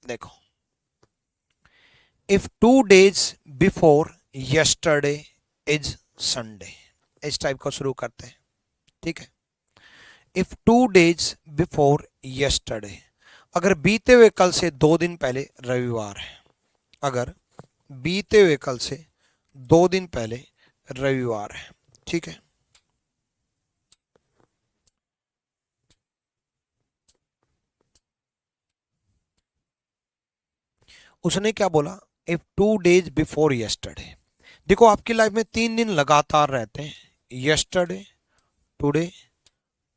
देखो, if 2 days before yesterday is Sunday, इस type का शुरू करते हैं, ठीक है। इफ 2 days बिफोर यस्टरडे, अगर बीते हुए कल से 2 दिन पहले रविवार है, अगर बीते हुए कल से 2 दिन पहले रविवार है, ठीक है। उसने क्या बोला, इफ 2 days बिफोर यस्टरडे। देखो आपकी लाइफ में 3 दिन लगातार रहते हैं, yesterday, today,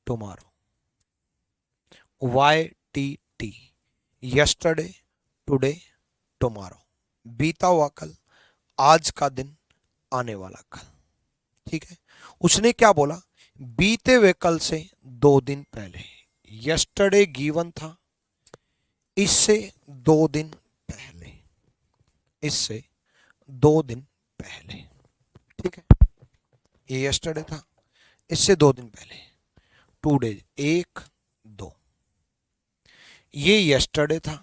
tomorrow, YTT, yesterday, today, tomorrow, बीता हुआ कल, आज का दिन, आने वाला कल, ठीक है। उसने क्या बोला, बीते हुए कल से 2 दिन पहले, यस्टरडे गिवन था, इससे 2 दिन पहले, इससे 2 दिन पहले, ठीक है। ये यस्टरडे था, इससे 2 दिन पहले, 2 days, 1, 2। ये यस्टरडे था,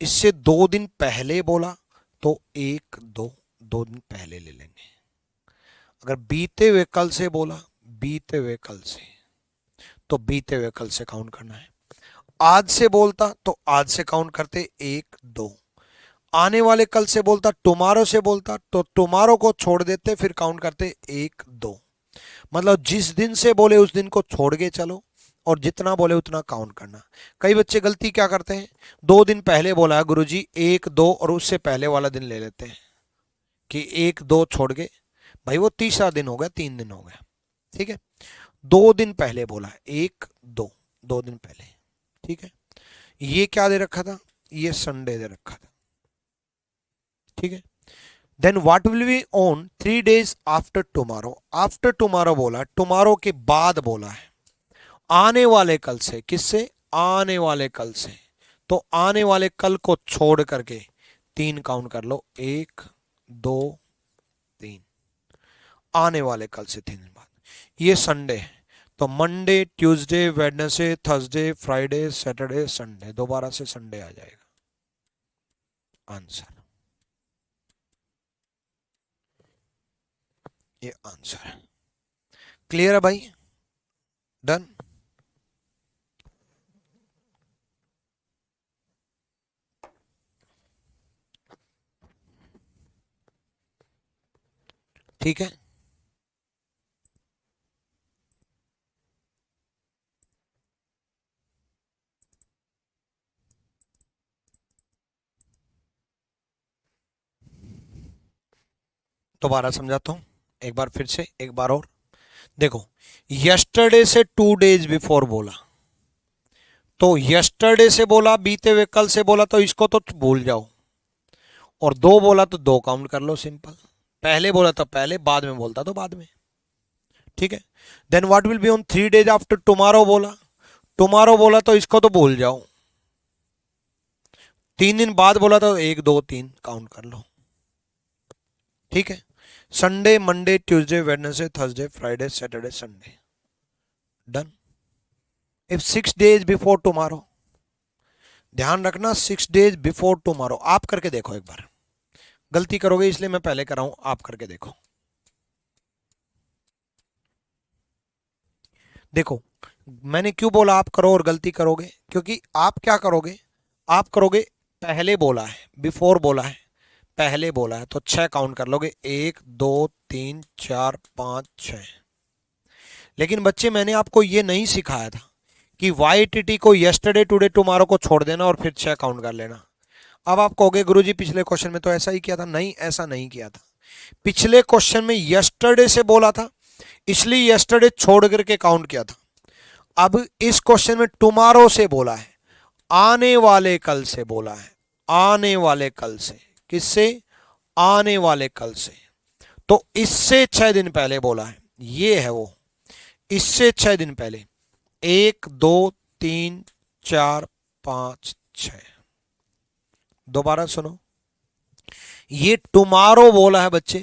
इससे 2 दिन पहले बोला तो 1, 2, 2 दिन पहले ले लेंगे। अगर बीते हुए कल से बोला, बीते हुए कल से, तो बीते हुए कल से काउंट करना है। आज से बोलता तो आज से काउंट करते 1, 2। आने वाले कल से बोलता, टुमारो से बोलता तो टुमारो को छोड़ देते, फिर काउंट करते 1, 2। मतलब जिस दिन से बोले उस दिन को छोड़ के चलो, और जितना बोले उतना काउंट करना। कई बच्चे गलती क्या करते हैं, 2 दिन पहले बोला है गुरुजी 1, 2, और उससे पहले वाला दिन ले लेते हैं कि 1, 2 छोड़ के, भाई वो तीसरा दिन हो गया, 3 दिन हो गया, ठीक है। 2 दिन पहले बोला है, 1, 2, 2 दिन पहले, ठीक है। ये क्या दे रखा था, ये संडे दे रखा था, ठीक है। Then what will be on 3 days after tomorrow, after tomorrow बोला, टुमारो के बाद बोला है, आने वाले कल से, किससे, आने वाले कल से, तो आने वाले कल को छोड़ करके 3 काउंट कर लो, 1, 2, 3, आने वाले कल से 3 दिन बाद। ये संडे है, तो Monday, Tuesday, Wednesday, Thursday, Friday, Saturday, Sunday, दोबारा से संडे आ जाएगा आंसर। ये आंसर है। क्लियर है भाई, डन। ठीक है, दोबारा समझाता हूं एक बार, फिर से एक बार और। देखो, यस्टरडे से 2 days बिफोर बोला, तो यस्टरडे से बोला, बीते हुए कल से बोला, तो इसको तो भूल जाओ, और 2 बोला तो 2 काउंट कर लो, सिंपल। पहले बोला तो पहले, बाद में बोलता तो बाद में, ठीक है। Then what will be on 3 days after tomorrow बोला, टुमारो बोला तो इसको तो भूल जाओ, 3 दिन बाद बोला तो 1, 2, 3 काउंट कर लो, ठीक है। Sunday, Monday, Tuesday, Wednesday, Thursday, Friday, Saturday, Sunday, done. If 6 days before tomorrow, ध्यान रखना 6 days बिफोर टुमारो, आप करके देखो एक बार, गलती करोगे इसलिए मैं पहले कर रहा हूं, आप करके देखो। देखो, मैंने क्यों बोला आप करो और गलती करोगे, क्योंकि आप क्या करोगे, आप करोगे, पहले बोला है, बिफोर बोला है, पहले बोला है, तो 6 काउंट कर लोगे, 1, 2, 3, 4, 5, 6। लेकिन बच्चे मैंने आपको ये नहीं सिखाया था कि YTT को यस्टरडे, टुडे, टुमारो को छोड़ देना और फिर 6 काउंट कर लेना। अब आप कहोगे गुरुजी पिछले क्वेश्चन में तो ऐसा ही किया था, नहीं ऐसा नहीं किया था। पिछले क्वेश्चन में यस्टरडे से बोला था, इसलिए यस्टरडे छोड़ करके काउंट किया था। अब इस क्वेश्चन में टुमारो से बोला है, आने वाले कल से बोला है, आने वाले कल से, किससे, आने वाले कल से, तो इससे 6 दिन पहले बोला है, ये है वो, इससे 6 दिन पहले, 1, 2, 3, 4, 5, 6। दोबारा सुनो, ये टुमारो बोला है बच्चे,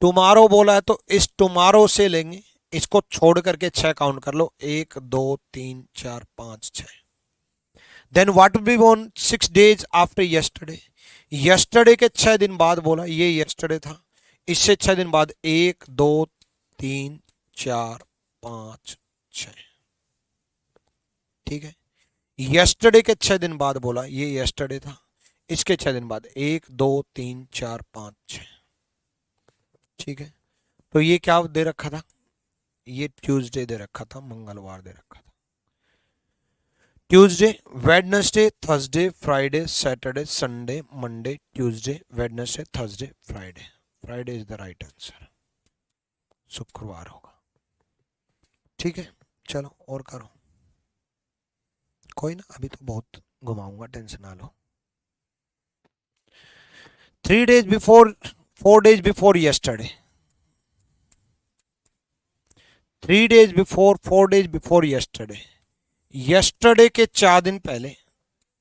टुमारो बोला है, तो इस टुमारो से लेंगे, इसको छोड़ करके 6 काउंट कर लो, 1, 2, 3, 4, 5, 6। Then what will be on 6 days after yesterday, yesterday के 6 दिन बाद बोला, ये यस्टरडे था, इससे 6 दिन बाद 1 2 3 4 5 6, ठीक है। यस्टरडे के 6 दिन बाद बोला, ये यस्टरडे था, इसके 6 दिन बाद 1 2 3 4 5 6, ठीक है। तो ये क्या दे रखा था, ये ट्यूसडे दे रखा था, मंगलवार दे रखा था। Tuesday, Wednesday, Thursday, Friday, Saturday, Sunday, Monday, Tuesday, Wednesday, Thursday, Friday. Friday is the right answer, शुक्रवार होगा, ठीक है। चलो और करो, कोई ना, अभी तो बहुत घुमाऊंगा, टेंशन ना लो। 3 days before, 4 days before yesterday, 3 days before, 4 days before yesterday, yesterday के 4 दिन पहले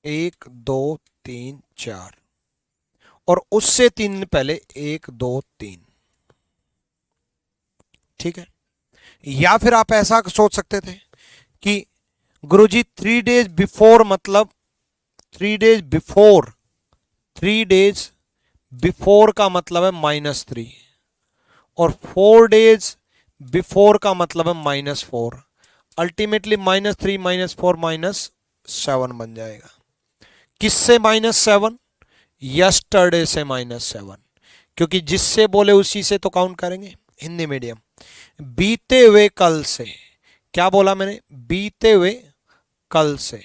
1 2 3 4, और उससे 3 दिन पहले 1 2 3, ठीक है। या फिर आप ऐसा सोच सकते थे कि गुरुजी 3 days बिफोर मतलब 3 days बिफोर, 3 days बिफोर का मतलब है -3, और 4 days बिफोर का मतलब है -4, अल्टीमेटली -3 -4 -7 बन जाएगा। किससे -7? यस्टरडे से -7, क्योंकि जिससे बोले उसी से तो काउंट करेंगे। हिंदी मीडियम, बीते हुए कल से, क्या बोला मैंने, बीते हुए कल से,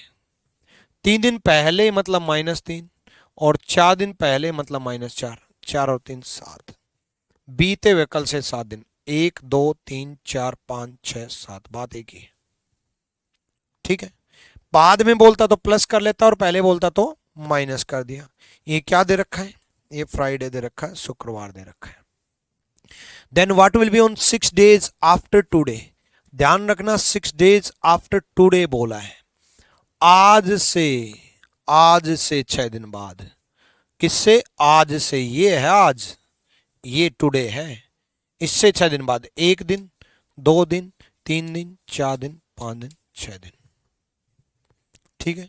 3 दिन पहले मतलब -3, और 4 दिन पहले मतलब -4, 4 और 3 7, बीते हुए कल से 7 दिन, 1 2 3 4 5 6 7, बात एक ही, ठीक है। बाद में बोलता तो प्लस कर लेता और पहले बोलता तो माइनस कर दिया। ये क्या दे रखा है, ये फ्राइडे दे रखा है, शुक्रवार दे रखा है। Then what will be on 6 days after today, ध्यान रखना 6 days आफ्टर टुडे बोला है, आज से 6 दिन बाद, किससे, आज से, ये है आज, ये टुडे है, इससे 6 दिन बाद 1 दिन 2 दिन 3 दिन 4 दिन 5 दिन 6 दिन, ठीक है।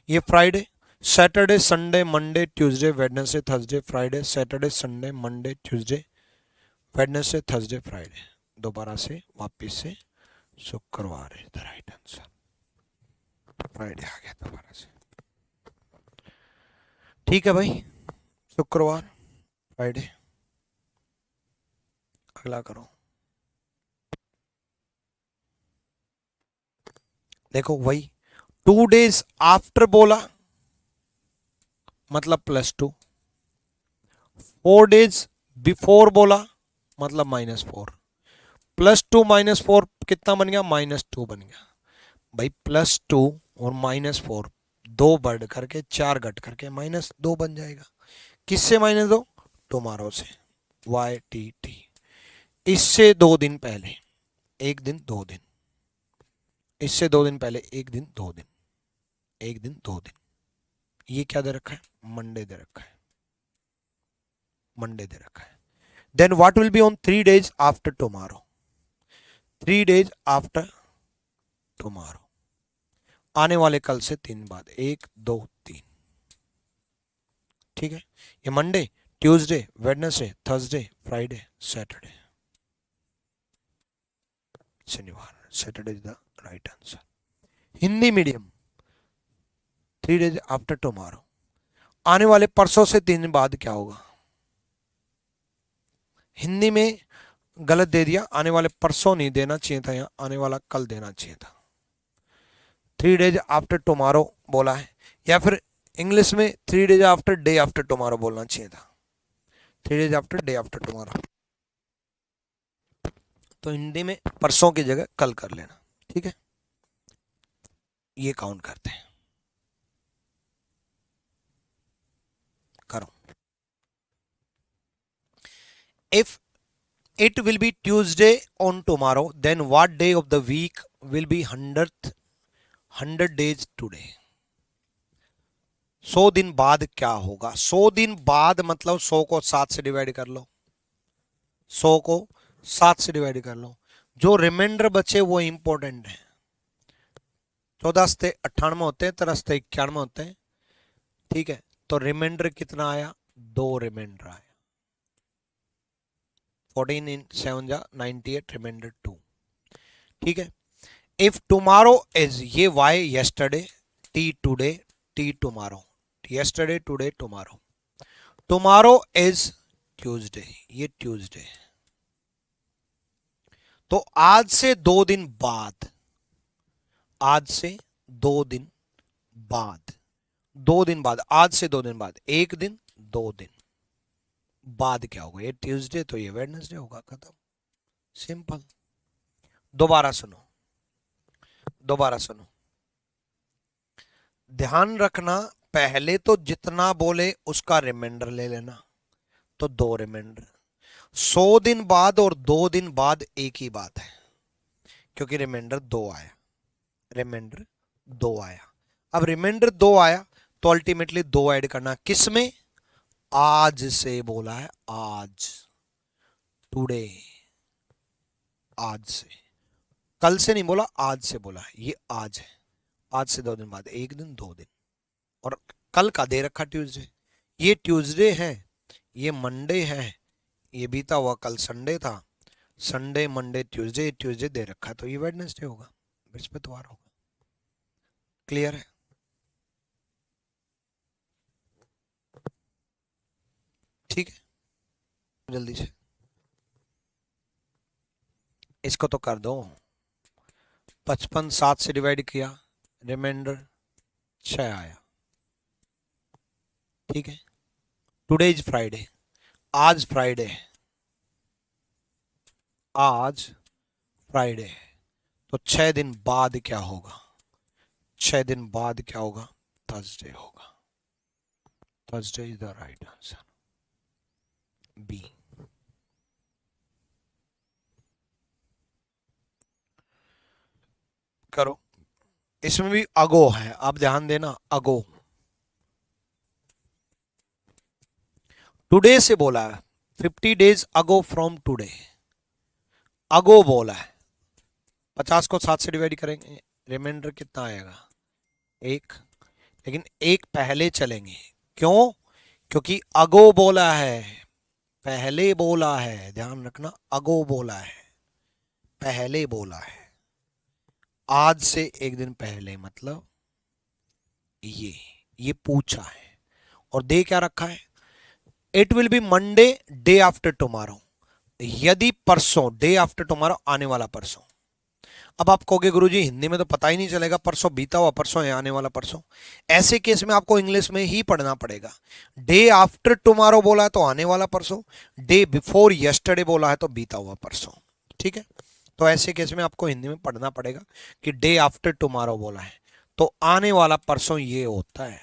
ये Friday, Saturday, Sunday, Monday, Tuesday, Wednesday, Thursday, Friday, Saturday, Sunday, Monday, Tuesday, Wednesday, Thursday, Friday, दोबारा से वापिस से शुक्रवार है द राइट आंसर, फ्राइडे आ गया दोबारा से, ठीक है भाई, शुक्रवार फ्राइडे। अगला करो, देखो वही 2 days आफ्टर बोला मतलब +2, 4 days बिफोर बोला मतलब -4, +2 -4 कितना बन गया, -2 बन गया भाई। +2 और -4 2 बढ़ करके 4 घट करके -2 बन जाएगा। किससे -2? टुमारो से, YTT। इससे 2 दिन पहले 1 दिन 2 दिन, इससे 2 दिन पहले 1 दिन 2 दिन, 1 दिन 2 दिन, ये क्या दे रखा है, मंडे दे रखा है, मंडे दे रखा है। Then what will be on 3 days after tomorrow, 3 days after tomorrow, आने वाले कल से 3 बाद, 1 2 3, ठीक है। ये Monday, Tuesday, Wednesday, Thursday, Friday, Saturday, शनिवार, Saturday is the right answer. Hindi medium, 3 days after tomorrow, आने वाले परसों से 3 दिन बाद क्या होगा, हिंदी में गलत दे दिया, आने वाले परसों नहीं देना चाहिए था, यहाँ आने वाला कल देना चाहिए था। 3 days आफ्टर टुमारो बोला है, या फिर इंग्लिश में 3 days after day after tomorrow बोलना चाहिए था, 3 days after day after tomorrow, तो हिंदी में परसों की जगह कल कर लेना, ठीक है। ये काउंट करते हैं, करो। If it will be Tuesday on tomorrow, then what day of the week will be 100 days today? 100 दिन बाद क्या होगा, 100 दिन बाद मतलब 100 को 7 से डिवाइड कर लो, 100 को 7 से डिवाइड कर लो, जो रिमाइंडर बचे वो इंपॉर्टेंट है, 14 सत्ते 98 होते हैं, 13 सत्ते 91 होते हैं। ठीक है, तो रिमाइंडर कितना आया? 2 रिमाइंडर आया। 14 इन 7 जा 98, रिमाइंडर 2। ठीक है, इफ टुमारो इज, ये Y yesterday, T today, T tomorrow, yesterday today tomorrow. Tomorrow is Tuesday, ये ट्यूसडे। तो आज से 2 दिन बाद, आज से 2 दिन बाद, 2 दिन बाद, आज से 2 दिन बाद, 1 दिन 2 दिन बाद क्या होगा? ये ट्यूसडे तो ये वेडनेसडे होगा, खत्म, सिंपल। दोबारा सुनो, दोबारा सुनो, ध्यान रखना, पहले तो जितना बोले उसका रिमाइंडर ले लेना, तो 2 रिमाइंडर। 100 दिन बाद और 2 दिन बाद एक ही बात है, क्योंकि रिमाइंडर 2 आया, रिमाइंडर 2 आया। अब रिमाइंडर 2 आया तो अल्टीमेटली 2 ऐड करना, किसमें? आज से बोला है, आज, टुडे, आज से, कल से नहीं बोला, आज से बोला है, ये आज है। आज से 2 दिन बाद, 1 दिन 2 दिन, और कल का दे रखा ट्यूसडे, ये ट्यूसडे है, ये मंडे है, ये बीता हुआ कल संडे था, संडे मंडे ट्यूसडे, ट्यूसडे दे रखा, तो ये वेडनेसडे होगा, बृहस्पतिवार होगा। क्लियर है? ठीक है, जल्दी से इसको तो कर दो। 55 7 से डिवाइड किया, रिमाइंडर 6 आया। ठीक है, टुडे इज फ्राइडे, आज फ्राइडे है, आज फ्राइडे है, तो 6 दिन बाद क्या होगा? 6 दिन बाद क्या होगा? थर्सडे होगा। Thursday is the right answer, B. करो, इसमें भी अगो है, आप ध्यान देना, अगो, टुडे से बोला है, 50 डेज अगो फ्रॉम टुडे, अगो बोला है। 50 को 7 से डिवाइड करेंगे, रिमाइंडर कितना आएगा? 1, लेकिन 1 पहले चलेंगे, क्यों? क्योंकि अगो बोला है, पहले बोला है, ध्यान रखना, अगो बोला है, पहले बोला है, आज से 1 दिन पहले, मतलब ये पूछा है, और दे क्या रखा है? It will be Monday day after tomorrow, यदि परसों, डे आफ्टर टुमारो, आने वाला परसों। अब आप कहोगे गुरुजी हिंदी में तो पता ही नहीं चलेगा, परसों बीता हुआ परसों है, आने वाला परसों। ऐसे केस में आपको इंग्लिश में ही पढ़ना पड़ेगा। डे आफ्टर टुमारो बोला है तो आने वाला परसों, डे बिफोर यस्टरडे बोला है तो बीता हुआ परसों। ठीक है, तो ऐसे केस में आपको हिंदी में पढ़ना पड़ेगा कि डे आफ्टर टुमारो बोला है तो आने वाला परसों ये होता है,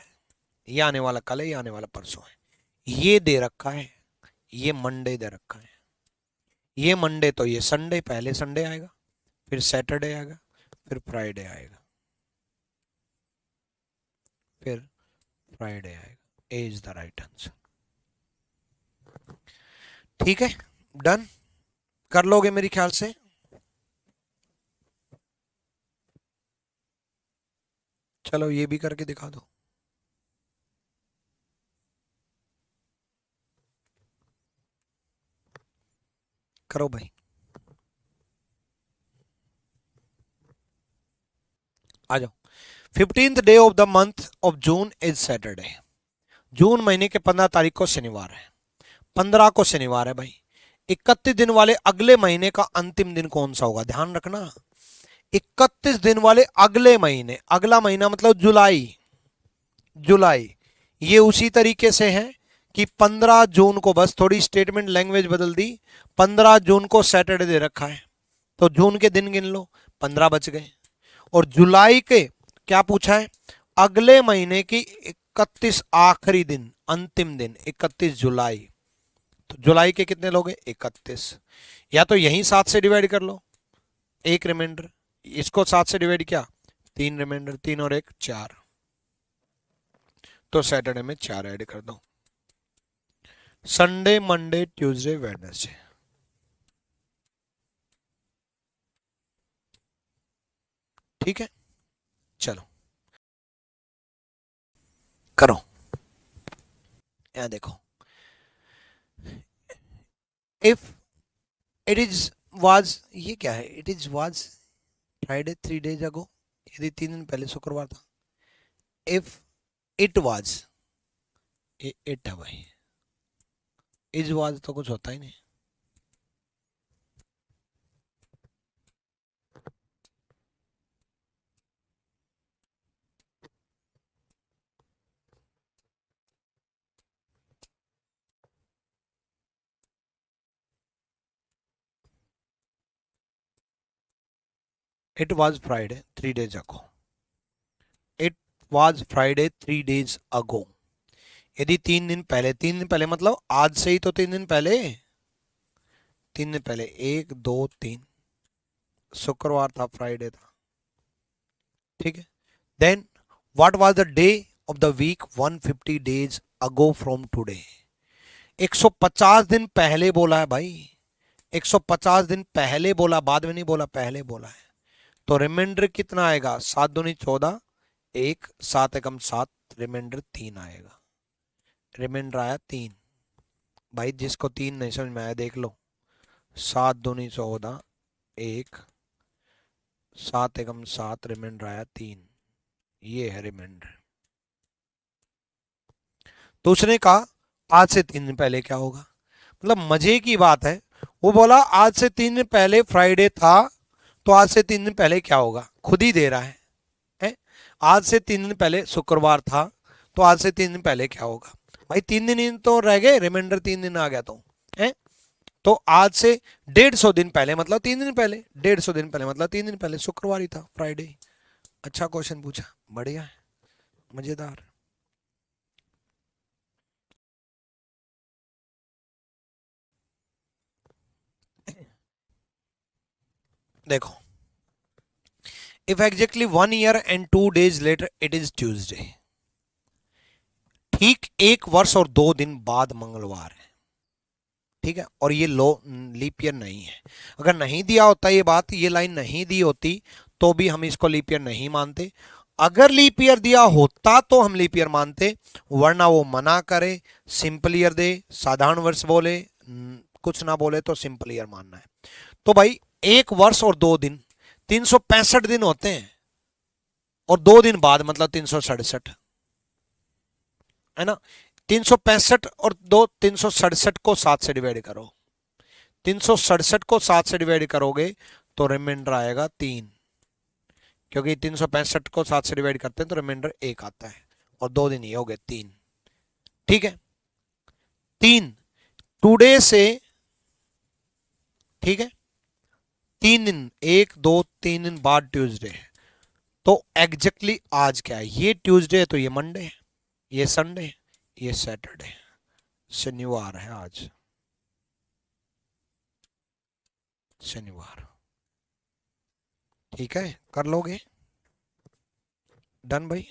ये आने वाला कल है, ये आने वाला परसों है। ये दे रखा है, ये मंडे दे रखा है, ये मंडे तो ये संडे, पहले संडे आएगा, फिर सैटरडे आएगा, फिर फ्राइडे आएगा, फिर फ्राइडे आएगा। ए इज द राइट आंसर। ठीक है, डन, कर लोगे मेरी ख्याल से। चलो ये भी करके दिखा दो। करो भाई, आ जाओ। 15th day of the month of June is Saturday, June महीने के 15 तारीख को शनिवार है, 15 को शनिवार है भाई। 31 दिन वाले अगले महीने का अंतिम दिन कौन सा होगा? ध्यान रखना, 31 दिन वाले अगले महीने, अगला महीना मतलब जुलाई, जुलाई, ये उसी तरीके से है कि 15 जून को, बस थोड़ी स्टेटमेंट लैंग्वेज बदल दी, 15 जून को सैटरडे दे रखा है, तो जून के दिन गिन लो, 15 बच गए। और जुलाई के क्या पूछा है? अगले महीने की 31 आखिरी दिन, अंतिम दिन 31 जुलाई, तो जुलाई के कितने लोगे? 31। या तो यहीं 7 से डिवाइड कर लो, 1 रिमाइंडर, इसको 7 से डिवाइड किया, 3 रिमाइंडर, 3 और 1 4, तो सैटरडे में 4 ऐड कर दो। संडे मंडे ट्यूसडे वेडनेसडे, ठीक है, चलो करो, यहां देखो, इफ इट इज वाज, ये क्या है, it is was Friday 3 days अगो, यदि 3 दिन पहले शुक्रवार था। इफ इट वाज, इट है भाई, इज वाज तो कुछ होता ही नहीं। It was Friday 3 days ago, it was Friday 3 days अगो, यदि 3 दिन पहले, 3 दिन पहले मतलब आज से ही तो 3 दिन पहले, 3 दिन पहले, 1 2 3, शुक्रवार था, फ्राइडे था, ठीक है। Then what was the day of the week 150 days ago from today, 150 दिन पहले बोला है भाई, 150 दिन पहले बोला, बाद में नहीं बोला, पहले बोला है। तो रिमाइंडर कितना आएगा, 7 दूनी 14, 1 7 एकम 7, रिमाइंडर 3 आएगा, रिमाइंडर आया 3। भाई जिसको 3 नहीं समझ में आया देख लो, 7 दूनी 14, 1 7 एकम 7, रिमाइंडर आया 3, ये है रिमाइंडर। तो उसने कहा आज से 3 दिन पहले क्या होगा, मतलब मजे की बात है, वो बोला आज से 3 दिन पहले फ्राइडे था, तो आज से 3 दिन पहले क्या होगा, खुद ही दे रहा है? आज से 3 दिन पहले शुक्रवार था, तो आज से 3 दिन पहले क्या होगा, भाई 3 दिन ही तो रह गए, रिमाइंडर 3 दिन आ गया, तो है, तो आज से 150 दिन पहले मतलब 3 दिन पहले, 150 दिन पहले मतलब 3 दिन पहले, शुक्रवार ही था, फ्राइडे। अच्छा क्वेश्चन पूछा, बढ़िया है, मजेदार। देखो, if exactly 1 year and 2 days later it is Tuesday, ठीक 1 वर्ष और 2 दिन बाद मंगलवार है, ठीक है, और ये लो लीप ईयर नहीं है। अगर नहीं दिया होता ये बात, ये लाइन नहीं दी होती, तो भी हम इसको लीप ईयर नहीं मानते। अगर लीप ईयर दिया होता तो हम लीप ईयर मानते, वरना वो मना करे, सिंपल ईयर दे, साधारण वर्ष बोले, कुछ ना बोले तो सिंपल ईयर मानना है। तो भाई 1 वर्ष और 2 दिन, 365 दिन होते हैं, और 2 दिन बाद मतलब 367, है ना। 365 और 2, 367 को 7 से डिवाइड करो, 367 को 7 से डिवाइड करोगे तो रिमाइंडर आएगा 3, क्योंकि 365 को 7 से डिवाइड करते हैं तो रिमाइंडर 1 आता है, और 2 दिन ये हो गए 3, ठीक है। 3 टुडे से, ठीक है, 3 दिन, 1 2 3 दिन बाद ट्यूसडे है, तो एग्जैक्टली आज क्या है, ये ट्यूसडे है तो ये मंडे है, ये संडे है, ये सैटरडे, शनिवार है आज, शनिवार, ठीक है, कर लोगे, डन भाई।